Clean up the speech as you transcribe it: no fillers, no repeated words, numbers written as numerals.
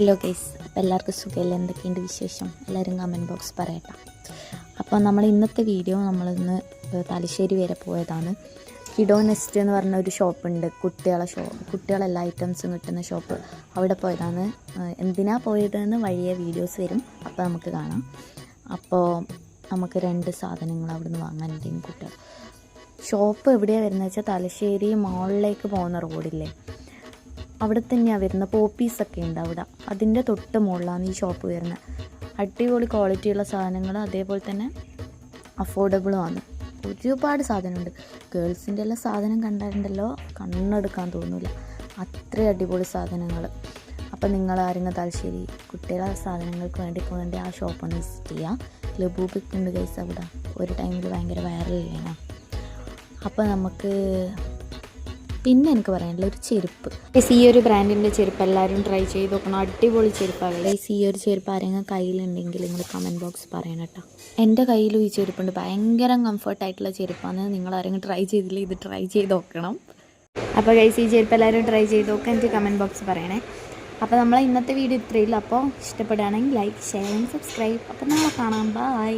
Hello guys, അപ്പോൾ എല്ലാവർക്കും സുഖമല്ലേ? എന്തൊക്കെയുണ്ട് വിശേഷം? എല്ലാവരും കമൻറ്റ് ബോക്സ് പറയട്ടെ. അപ്പോൾ നമ്മൾ ഇന്നത്തെ വീഡിയോ നമ്മളിന്ന് തലശ്ശേരി വരെ പോയതാണ്. കിഡോ നെസ്റ്റ് എന്ന് പറഞ്ഞ ഒരു ഷോപ്പുണ്ട്, കുട്ടികളെ എല്ലാ ഐറ്റംസും കിട്ടുന്ന ഷോപ്പ്. അവിടെ പോയതാണ്. എന്തിനാ പോയതെന്ന് വഴിയെ വീഡിയോസ് വരും, അപ്പോൾ നമുക്ക് കാണാം. അപ്പോൾ നമുക്ക് 2 സാധനങ്ങൾ അവിടെ നിന്ന് വാങ്ങാനുണ്ടെങ്കിൽ കുട്ടികൾ. ഷോപ്പ് എവിടെയാണ് വരുന്നത് വെച്ചാൽ തലശ്ശേരി മോളിലേക്ക് പോകുന്ന റോഡില്ലേ, അവിടെ തന്നെയാണ് വരുന്നത്. പോപ്പീസൊക്കെ ഉണ്ട് അവിടെ, അതിൻ്റെ തൊട്ട് മുകളിലാണ് ഈ ഷോപ്പ് വരുന്നത്. അടിപൊളി ക്വാളിറ്റിയുള്ള സാധനങ്ങൾ, അതേപോലെ തന്നെ അഫോർഡബിളുമാണ്. ഒരുപാട് സാധനമുണ്ട്. ഗേൾസിൻ്റെ എല്ലാം സാധനം കണ്ടിട്ടുണ്ടല്ലോ, കണ്ണെടുക്കാൻ തോന്നില്ല, അത്രയും അടിപൊളി സാധനങ്ങൾ. അപ്പോൾ നിങ്ങൾ ആരെങ്കിലും തലശ്ശേരി കുട്ടികളെ സാധനങ്ങൾക്ക് വേണ്ടി ആ ഷോപ്പൊന്ന് വിസിറ്റ് ചെയ്യുക. ലബൂബൊക്കെ ഉണ്ട് ഗൈസ് അവിടെ, ഒരു ടൈമിൽ ഭയങ്കര വൈറലില്ലേനോ. അപ്പോൾ നമുക്ക് പിന്നെ എനിക്ക് പറയാനുള്ള ഒരു ചെരുപ്പ്. ഈ ഒരു ബ്രാൻഡിൻ്റെ ചെരുപ്പ് എല്ലാവരും ട്രൈ ചെയ്ത് നോക്കണം, അടിപൊളി ചെരുപ്പാണ്. ഈ ഒരു ചെരുപ്പ് ആരെങ്കിലും കയ്യിലുണ്ടെങ്കിൽ നിങ്ങൾ കമൻറ്റ് ബോക്സ് പറയണം കേട്ടോ. എൻ്റെ കയ്യിലും ഈ ചെരുപ്പുണ്ട്, ഭയങ്കര കംഫർട്ടായിട്ടുള്ള ചെരുപ്പാണ്. നിങ്ങൾ ആരെങ്കിലും ട്രൈ ചെയ്തില്ല, ഇത് ട്രൈ ചെയ്ത് നോക്കണം. അപ്പോൾ ഗൈസ്, ഈ ചെരുപ്പ് എല്ലാവരും ട്രൈ ചെയ്ത് നോക്കുക, എനിക്ക് കമൻറ്റ് ബോക്സ് പറയണേ. അപ്പോൾ നമ്മൾ ഇന്നത്തെ വീഡിയോ ഇത്രയില്ല. അപ്പോൾ ഇഷ്ടപ്പെടുകയാണെങ്കിൽ ലൈക്ക്, ഷെയർ ആൻഡ് സബ്സ്ക്രൈബ്. അപ്പോൾ നാളെ കാണാം. ബൈ.